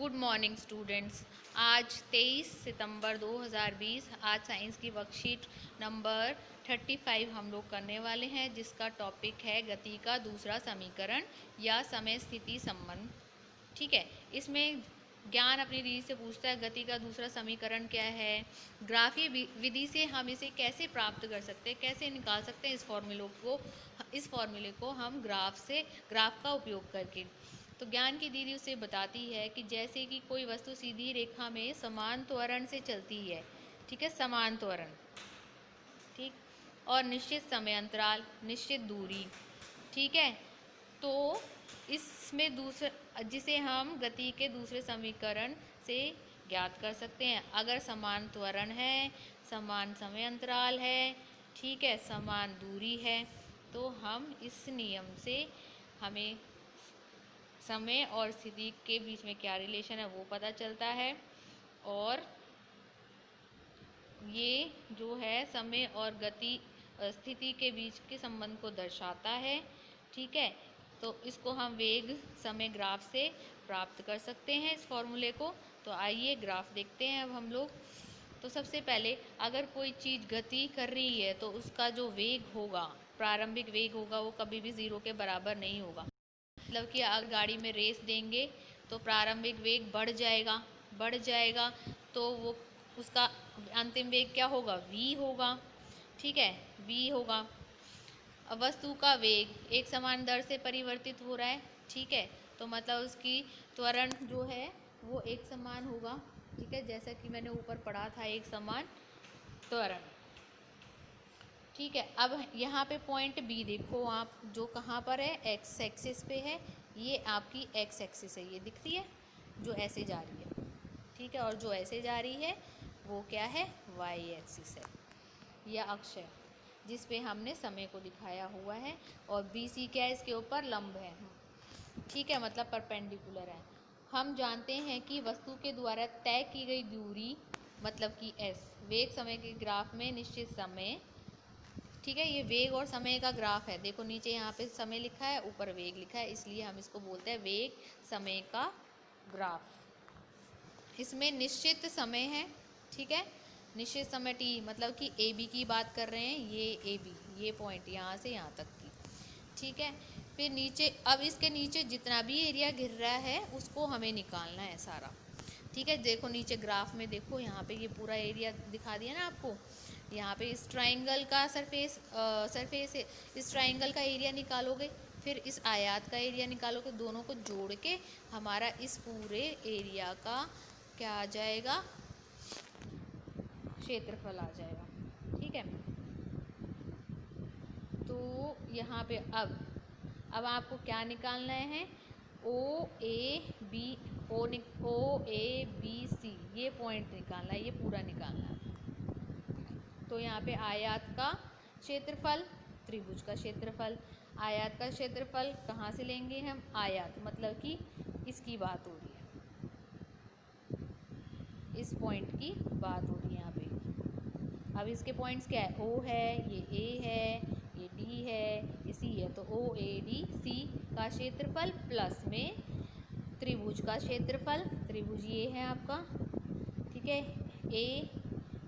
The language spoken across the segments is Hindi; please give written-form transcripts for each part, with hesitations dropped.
Good morning students. आज 23 सितंबर 2020। आज साइंस की वर्कशीट नंबर 35 हम लोग करने वाले हैं, जिसका टॉपिक है गति का दूसरा समीकरण या समय स्थिति संबंध। ठीक है, इसमें ज्ञान अपनी रीति से पूछता है गति का दूसरा समीकरण क्या है, ग्राफीय विधि से हम इसे कैसे प्राप्त कर सकते हैं, कैसे निकाल सकते हैं इस फॉर्मूले को हम ग्राफ का उपयोग करके। तो ज्ञान की दीदी उसे बताती है कि जैसे कि कोई वस्तु सीधी रेखा में समान त्वरण से चलती है, ठीक है, समान त्वरण, ठीक, और निश्चित समय अंतराल, निश्चित दूरी, ठीक है। तो इसमें दूसरे जिसे हम गति के दूसरे समीकरण से ज्ञात कर सकते हैं। अगर समान त्वरण है, समान समय अंतराल है, ठीक है, समान दूरी है, तो हम इस नियम से हमें समय और स्थिति के बीच में क्या रिलेशन है वो पता चलता है। और ये जो है समय और गति स्थिति के बीच के संबंध को दर्शाता है, ठीक है। तो इसको हम वेग समय ग्राफ से प्राप्त कर सकते हैं, इस फॉर्मूले को। तो आइए ग्राफ देखते हैं अब हम लोग। तो सबसे पहले अगर कोई चीज़ गति कर रही है तो उसका जो वेग होगा, प्रारंभिक वेग होगा, वो कभी भी 0 के बराबर नहीं होगा। मतलब कि अगर गाड़ी में रेस देंगे तो प्रारंभिक वेग बढ़ जाएगा, तो वो उसका अंतिम वेग क्या होगा, v होगा, ठीक है, v होगा। अब वस्तु का वेग एक समान दर से परिवर्तित हो रहा है, ठीक है, तो मतलब उसकी त्वरण जो है वो एक समान होगा, ठीक है, जैसा कि मैंने ऊपर पढ़ा था, एक समान त्वरण, ठीक है। अब यहाँ पे पॉइंट बी देखो आप, जो कहाँ पर है, एक्स एक्सिस पे है, ये आपकी एक्स एक्सिस है, ये दिखती है जो ऐसे जा रही है, ठीक है, और जो ऐसे जा रही है वो क्या है, वाई एक्सिस है, यह अक्ष है जिस पे हमने समय को दिखाया हुआ है। और बी सी क्या है, इसके ऊपर लंब है, ठीक है, मतलब परपेंडिकुलर है। हम जानते हैं कि वस्तु के द्वारा तय की गई दूरी मतलब कि एस, वेग समय के ग्राफ में निश्चित समय, ठीक है, ये वेग और समय का ग्राफ है। देखो नीचे यहाँ पे समय लिखा है, ऊपर वेग लिखा है, इसलिए हम इसको बोलते हैं वेग समय का ग्राफ। इसमें निश्चित समय है, ठीक है, निश्चित समय t, मतलब कि ए बी की बात कर रहे हैं, ये ए बी, ये पॉइंट यहाँ से यहाँ तक की, ठीक है। फिर नीचे, अब इसके नीचे जितना भी एरिया घिर रहा है उसको हमें निकालना है सारा, ठीक है। देखो नीचे ग्राफ में देखो, यहाँ पे ये पूरा एरिया दिखा दिया ना आपको। यहाँ पे इस ट्राइंगल का सरफेस है, इस ट्राइंगल का एरिया निकालोगे, फिर इस आयत का एरिया निकालोगे, दोनों को जोड़ के हमारा इस पूरे एरिया का क्या आ जाएगा, क्षेत्रफल आ जाएगा, ठीक है। तो यहाँ पे अब आपको क्या निकालना है, ओ ए बी सी, ये पॉइंट निकालना है, ये पूरा निकालना है। तो यहाँ पे आयत का क्षेत्रफल, त्रिभुज का क्षेत्रफल, आयत का क्षेत्रफल कहाँ से लेंगे हम, आयत, मतलब कि इसकी बात हो रही है, इस पॉइंट की बात हो रही है यहाँ पे। अब इसके पॉइंट्स क्या है, ओ है, ये ए है, ये डी है, ये सी है, तो ओ ए डी सी का क्षेत्रफल प्लस में त्रिभुज का क्षेत्रफल, त्रिभुज ये है आपका, ठीक है, ए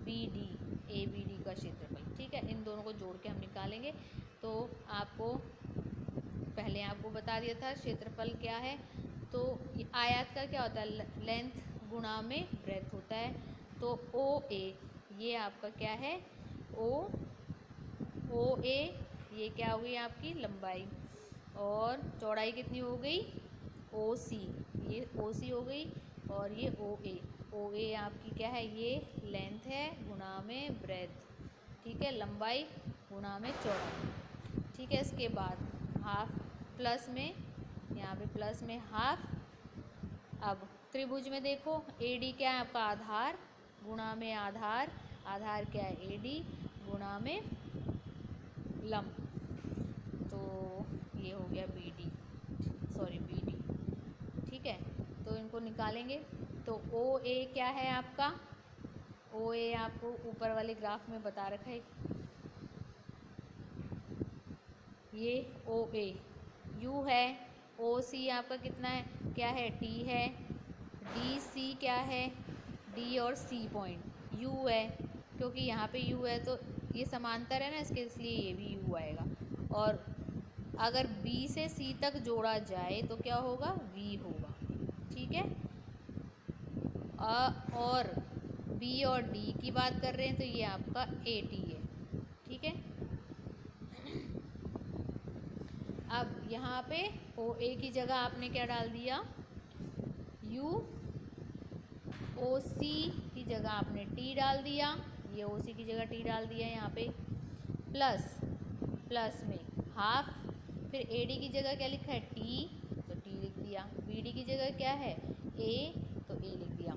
बी डी का क्षेत्रफल, ठीक है। इन दोनों को जोड़ के हम निकालेंगे। तो आपको पहले आपको बता दिया था क्षेत्रफल क्या है। तो आयत का क्या होता है, लेंथ गुणा में ब्रेथ होता है। तो ओ ए, ये आपका क्या है, ओ ए, ये क्या हुई आपकी लंबाई, और चौड़ाई कितनी हो गई, ओ सी, ये ओ सी हो गई, और ये ओ ए आपकी क्या है, ये लेंथ है गुणा में ब्रेथ, ठीक है, लंबाई गुणा में चौड़ाई, ठीक है। इसके बाद हाफ प्लस में, यहाँ पे प्लस में हाफ। अब त्रिभुज में देखो, ए डी क्या है आपका, आधार गुणा में आधार, आधार क्या है, ए डी गुणा में लंब, तो ये हो गया बी डी, ठीक है। तो इनको निकालेंगे। तो ओ ए क्या है आपका, ओ ए आपको ऊपर वाले ग्राफ में बता रखा है, ये ओ ए, यू है, ओ सी आपका कितना है, क्या है, टी है, डी सी क्या है, डी और सी पॉइंट यू है, क्योंकि यहाँ पे यू है तो ये समांतर है ना इसके, इसलिए ये भी यू आएगा। और अगर बी से सी तक जोड़ा जाए तो क्या होगा, वी होगा। ठीक है, और बी और डी की बात कर रहे हैं तो ये आपका ए टी है। ठीक है, अब यहाँ पे ओ ए की जगह आपने क्या डाल दिया, यू, ओ सी की जगह आपने टी डाल दिया, ये ओ सी की जगह टी डाल दिया यहाँ पे, प्लस प्लस में हाफ, फिर ए डी की जगह क्या लिखा है, टी, तो टी लिख दिया, बी डी की जगह क्या है, ए, तो ए लिख दिया।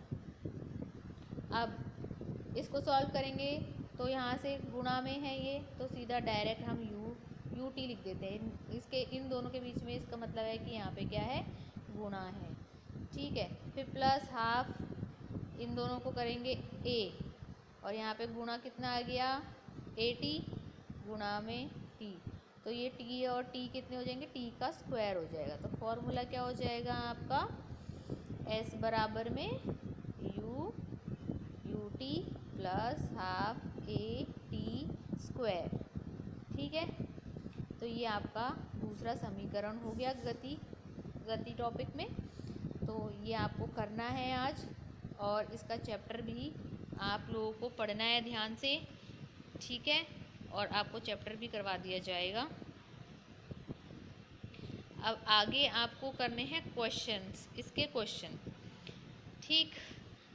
अब इसको सॉल्व करेंगे तो यहाँ से गुणा में है ये, तो सीधा डायरेक्ट हम यू टी लिख देते हैं। इसके इन दोनों के बीच में इसका मतलब है कि यहाँ पे क्या है, गुणा है। ठीक है, फिर प्लस हाफ, इन दोनों को करेंगे ए, और यहाँ पे गुणा कितना आ गया, ए टी गुणा में टी, तो ये टी और टी कितने हो जाएंगे, टी का स्क्वायर हो जाएगा। तो फॉर्मूला क्या हो जाएगा आपका, एस बराबर में U T plus half A T square. ठीक है, तो ये आपका दूसरा समीकरण हो गया गति टॉपिक में। तो ये आपको करना है आज, और इसका चैप्टर भी आप लोगों को पढ़ना है ध्यान से। ठीक है, और आपको चैप्टर भी करवा दिया जाएगा। अब आगे आपको करने हैं क्वेश्चंस, इसके क्वेश्चन। ठीक,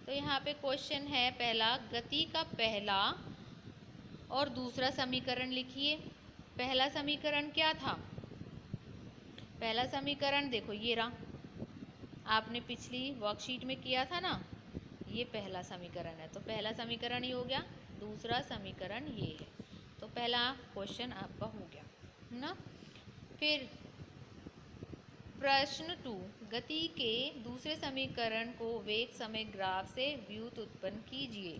तो यहाँ पे क्वेश्चन है पहला, गति का पहला और दूसरा समीकरण लिखिए। पहला समीकरण क्या था, पहला समीकरण देखो ये रहा, आपने पिछली वर्कशीट में किया था ना, ये पहला समीकरण है, तो पहला समीकरण ही हो गया। दूसरा समीकरण ये है, तो पहला क्वेश्चन आपका हो गया है ना। फिर प्रश्न 2, गति के दूसरे समीकरण को वेग समय ग्राफ से व्युत उत्पन्न कीजिए।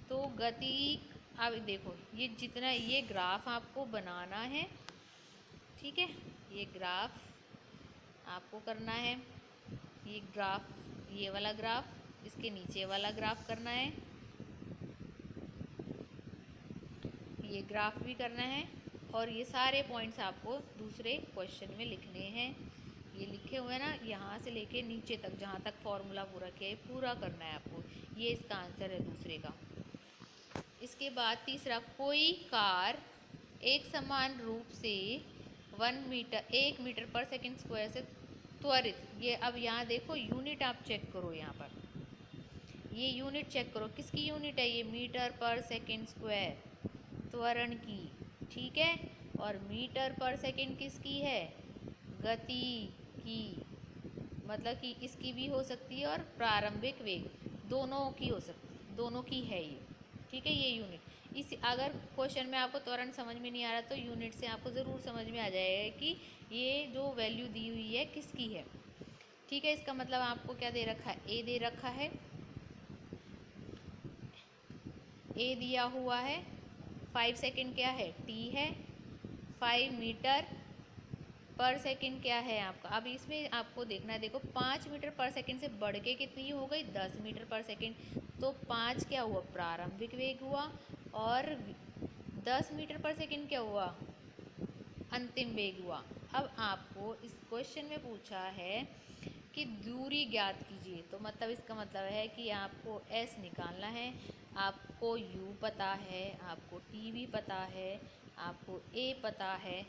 तो गति, अब देखो ये जितना, ये ग्राफ आपको बनाना है। ठीक है, ये ग्राफ आपको करना है, ये ग्राफ, ये वाला ग्राफ, इसके नीचे वाला ग्राफ करना है, ये ग्राफ भी करना है, और ये सारे पॉइंट्स आपको दूसरे क्वेश्चन में लिखने हैं। ये लिखे हुए हैं ना, यहाँ से लेके नीचे तक जहाँ तक फॉर्मूला पूरा किया है पूरा करना है आपको। ये इसका आंसर है दूसरे का। इसके बाद तीसरा, कोई कार एक समान रूप से 1 मीटर पर सेकंड स्क्वायर से त्वरित, ये अब यहाँ देखो यूनिट आप चेक करो, यहाँ पर ये यूनिट चेक करो, किसकी यूनिट है, ये मीटर पर सेकंड स्क्वायर, त्वरण की। ठीक है, और मीटर पर सेकंड किसकी है, गति की, मतलब कि इसकी भी हो सकती है और प्रारंभिक वेग दोनों की हो सकती, दोनों की है ये। ठीक है, ये यूनिट, इस अगर क्वेश्चन में आपको त्वरण समझ में नहीं आ रहा तो यूनिट से आपको ज़रूर समझ में आ जाएगा कि ये जो वैल्यू दी हुई है किसकी है। ठीक है, इसका मतलब आपको क्या दे रखा है, ए दे रखा है, ए दिया हुआ है, 5 सेकंड क्या है, टी है, 5 मीटर पर सेकंड क्या है आपका। अब इसमें आपको देखना है, देखो 5 मीटर पर सेकंड से बढ़ के कितनी हो गई, 10 मीटर पर सेकंड, तो 5 क्या हुआ, प्रारंभिक वेग हुआ, और 10 मीटर पर सेकंड क्या हुआ, अंतिम वेग हुआ। अब आपको इस क्वेश्चन में पूछा है कि दूरी ज्ञात कीजिए, तो मतलब इसका मतलब है कि आपको एस निकालना है, आपको यू पता है, आपको टी भी पता है, आपको ए पता है,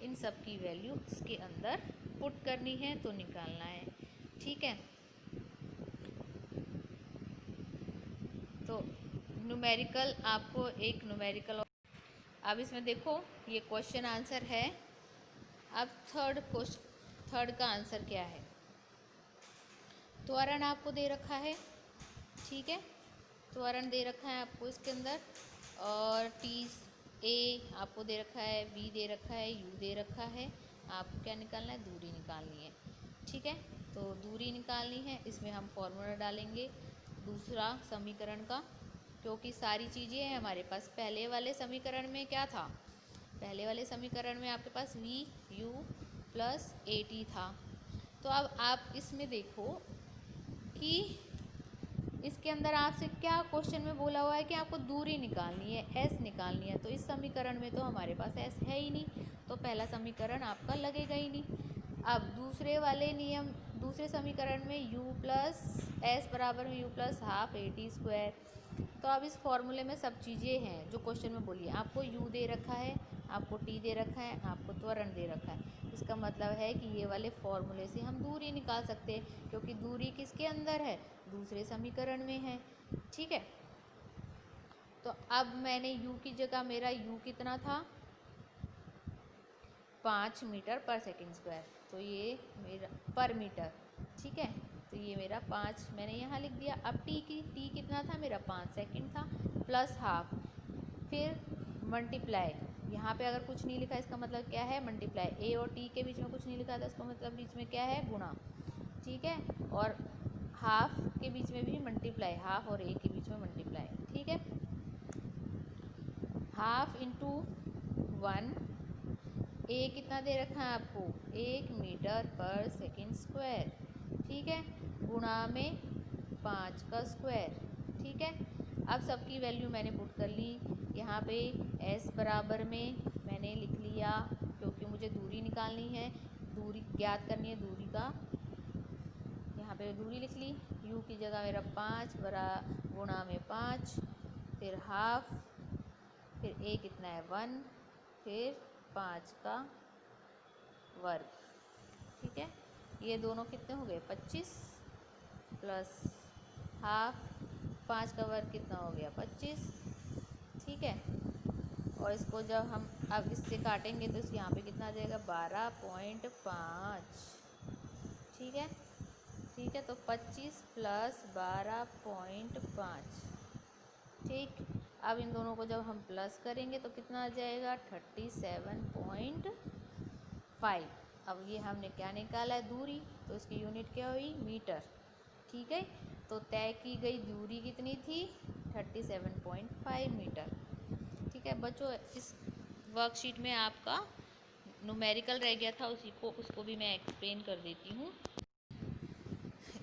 इन सब की वैल्यू इसके अंदर पुट करनी है, तो निकालना है। ठीक है, तो न्यूमेरिकल, आपको एक न्यूमेरिकल, अब इसमें देखो ये क्वेश्चन आंसर है। अब थर्ड का आंसर क्या है, त्वरण आपको दे रखा है। ठीक है, त्वरण दे रखा है आपको इसके अंदर, और टी ए आपको दे रखा है, बी दे रखा है, यू दे रखा है, आपको क्या निकालना है, दूरी निकालनी है। ठीक है, तो दूरी निकालनी है, इसमें हम फॉर्मूला डालेंगे दूसरा समीकरण का, क्योंकि सारी चीज़ें हैं हमारे पास। पहले वाले समीकरण में क्या था, पहले वाले समीकरण में आपके पास v u plus a t था, तो अब आप इसमें देखो कि इसके अंदर आपसे क्या क्वेश्चन में बोला हुआ है कि आपको दूरी निकालनी है, एस निकालनी है। तो इस समीकरण में तो हमारे पास एस है ही नहीं, तो पहला समीकरण आपका लगेगा ही नहीं। अब दूसरे समीकरण में u प्लस एस बराबर में u plus half A T square. तो अब इस फॉर्मूले में सब चीज़ें हैं जो क्वेश्चन में बोली है। आपको u दे रखा है, आपको t दे रखा है, आपको त्वरण दे रखा है। इसका मतलब है कि ये वाले फॉर्मूले से हम दूरी निकाल सकते हैं, क्योंकि दूरी किसके अंदर है, दूसरे समीकरण में है। ठीक है, तो अब मैंने u की जगह, मेरा u कितना था, 5 मीटर पर सेकंड स्क्वायर, तो ये मेरा पर मीटर। ठीक है, तो ये मेरा 5 मैंने यहाँ लिख दिया। अब t कितना था मेरा, 5 सेकंड था, प्लस हाफ, फिर मल्टीप्लाई। यहाँ पे अगर कुछ नहीं लिखा इसका मतलब क्या है, मल्टीप्लाई। a और t के बीच में कुछ नहीं लिखा था, इसका मतलब बीच में क्या है, गुणा। ठीक है, और हाफ के बीच में भी मल्टीप्लाई, हाफ और a के बीच में मल्टीप्लाई। ठीक है, हाफ इंटू 1, a कितना दे रखा है आपको, 1 मीटर पर सेकंड स्क्वायर। ठीक है, गुणा में 5 का स्क्वायर। ठीक है, अब सबकी वैल्यू मैंने पुट कर ली। यहाँ पे s बराबर में मैंने लिख लिया, क्योंकि मुझे दूरी निकालनी है, दूरी ज्ञात करनी है दूरी का। यहाँ पे दूरी लिख ली, u की जगह मेरा 5 बरा गुणा में 5, फिर हाफ, फिर a कितना है 1, फिर 5 का वर्ग। ठीक है, ये दोनों कितने हो गए, 25 प्लस हाफ, 5 का वर्ग कितना हो गया, 25। ठीक है, और इसको जब हम अब इससे काटेंगे तो यहाँ पे कितना आ जाएगा, 12.5। ठीक है, ठीक है, तो 25 प्लस 12.5। ठीक, अब इन दोनों को जब हम प्लस करेंगे तो कितना आ जाएगा, 37.5। अब ये हमने क्या निकाला है, दूरी, तो इसकी यूनिट क्या हुई, मीटर। ठीक है, तो तय की गई दूरी कितनी थी, 37.5 मीटर। ठीक है बच्चों, इस वर्कशीट में आपका न्यूमेरिकल रह गया था, उसको भी मैं एक्सप्लेन कर देती हूँ।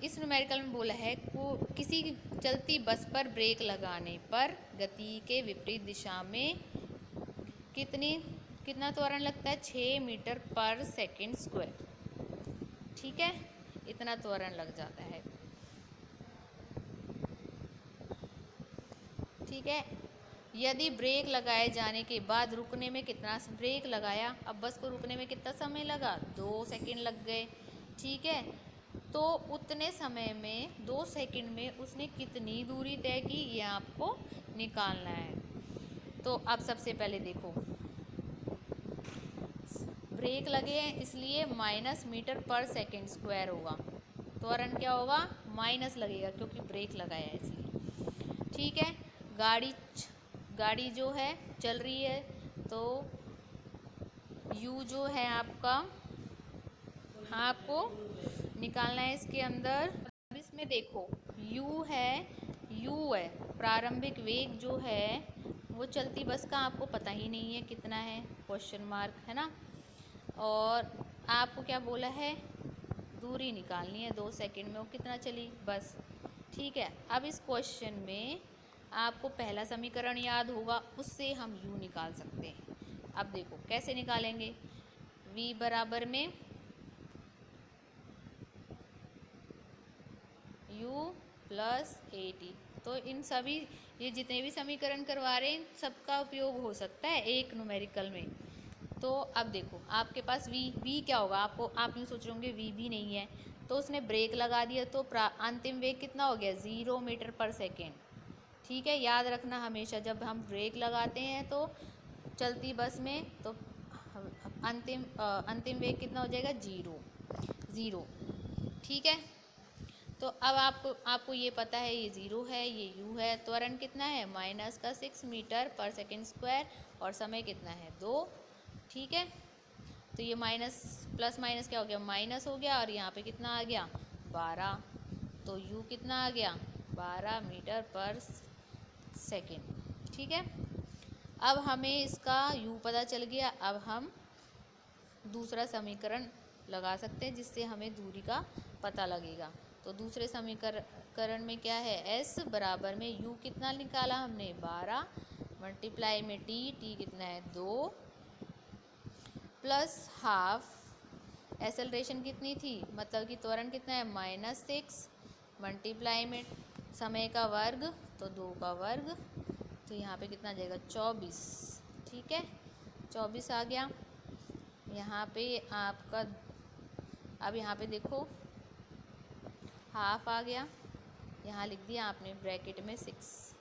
इस न्यूमेरिकल में बोला है को किसी चलती बस पर ब्रेक लगाने पर गति के विपरीत दिशा में कितना त्वरण लगता है, 6 मीटर पर सेकंड स्क्वायर। ठीक है, इतना त्वरण लग जाता है। ठीक है, यदि ब्रेक लगाए जाने के बाद रुकने में कितना, ब्रेक लगाया, अब बस को रुकने में कितना समय लगा, 2 सेकंड लग गए। ठीक है, तो उतने समय में 2 सेकंड में उसने कितनी दूरी तय की, ये आपको निकालना है। तो अब सबसे पहले देखो, ब्रेक लगे हैं इसलिए माइनस मीटर पर सेकंड स्क्वायर होगा, त्वरण क्या होगा, माइनस लगेगा क्योंकि ब्रेक लगाया है इसलिए। ठीक है, गाड़ी जो है चल रही है, तो u जो है आपका, आपको निकालना है इसके अंदर। अब इसमें देखो u है प्रारंभिक वेग जो है वो चलती बस का आपको पता ही नहीं है कितना है, क्वेश्चन मार्क है ना। और आपको क्या बोला है, दूरी निकालनी है 2 सेकंड में वो कितना चली बस। ठीक है, अब इस क्वेश्चन में आपको पहला समीकरण याद होगा, उससे हम u निकाल सकते हैं। अब देखो कैसे निकालेंगे, v बराबर में u प्लस ए टी। तो इन सभी, ये जितने भी समीकरण करवा रहे हैं सबका उपयोग हो सकता है एक न्यूमेरिकल में। तो अब देखो आपके पास v क्या होगा, आप यूँ सोच रहे होंगे v भी नहीं है, तो उसने ब्रेक लगा दिया, तो अंतिम वेग कितना हो गया, 0 मीटर पर सेकेंड। ठीक है, याद रखना हमेशा जब हम ब्रेक लगाते हैं तो चलती बस में, तो अंतिम वेग कितना हो जाएगा, 0। ठीक है, तो अब आपको ये पता है ये 0 है, ये u है, त्वरण कितना है, माइनस का 6 मीटर पर सेकेंड स्क्वायर, और समय कितना है, 2। ठीक है, तो ये माइनस प्लस माइनस क्या हो गया, माइनस हो गया, और यहाँ पे कितना आ गया, 12। तो u कितना आ गया, 12 मीटर पर सेकेंड। ठीक है, अब हमें इसका u पता चल गया, अब हम दूसरा समीकरण लगा सकते हैं जिससे हमें दूरी का पता लगेगा। तो दूसरे समीकरण में क्या है, s बराबर में u कितना निकाला हमने 12 मल्टीप्लाई में t कितना है 2 प्लस हाफ एक्सेलरेशन कितनी थी, मतलब कि त्वरण कितना है -6 मल्टीप्लाई में समय का वर्ग तो 2 का वर्ग, तो यहाँ पे कितना आ जाएगा 24। ठीक है 24 आ गया। यहाँ पे आपका अब यहाँ पे देखो हाफ आ गया, यहाँ लिख दिया आपने ब्रैकेट में 6।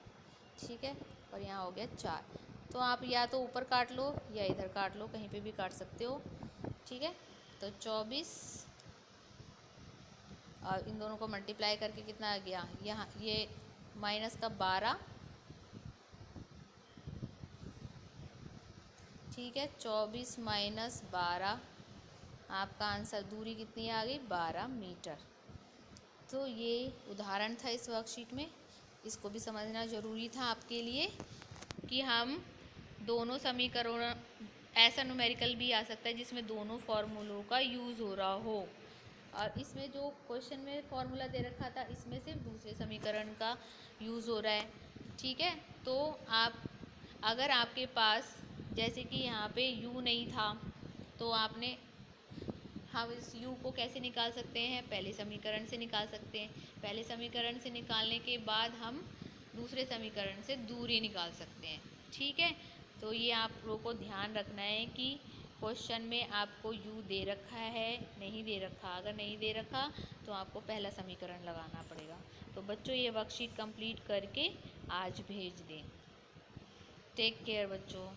ठीक है और यहाँ हो गया 4। तो आप या तो ऊपर काट लो या इधर काट लो, कहीं पे भी काट सकते हो। ठीक है तो 24 और इन दोनों को मल्टीप्लाई करके कितना आ गया, यहाँ ये माइनस का 12। ठीक है 24 माइनस 12 आपका आंसर, दूरी कितनी आ गई 12 मीटर। तो ये उदाहरण था इस वर्कशीट में, इसको भी समझना ज़रूरी था आपके लिए कि हम दोनों समीकरण, ऐसा न्यूमेरिकल भी आ सकता है जिसमें दोनों फॉर्मूलों का यूज़ हो रहा हो, और इसमें जो क्वेश्चन में फॉर्मूला दे रखा था इसमें सिर्फ दूसरे समीकरण का यूज़ हो रहा है। ठीक है तो आप अगर आपके पास जैसे कि यहाँ पे u नहीं था तो आपने, हम इस u को कैसे निकाल सकते हैं, पहले समीकरण से निकाल सकते हैं। पहले समीकरण से निकालने के बाद हम दूसरे समीकरण से दूरी निकाल सकते हैं। ठीक है तो ये आप लोगों को ध्यान रखना है कि क्वेश्चन में आपको u दे रखा है नहीं दे रखा, अगर नहीं दे रखा तो आपको पहला समीकरण लगाना पड़ेगा। तो बच्चों ये वर्कशीट कंप्लीट करके आज भेज दें। टेक केयर बच्चों।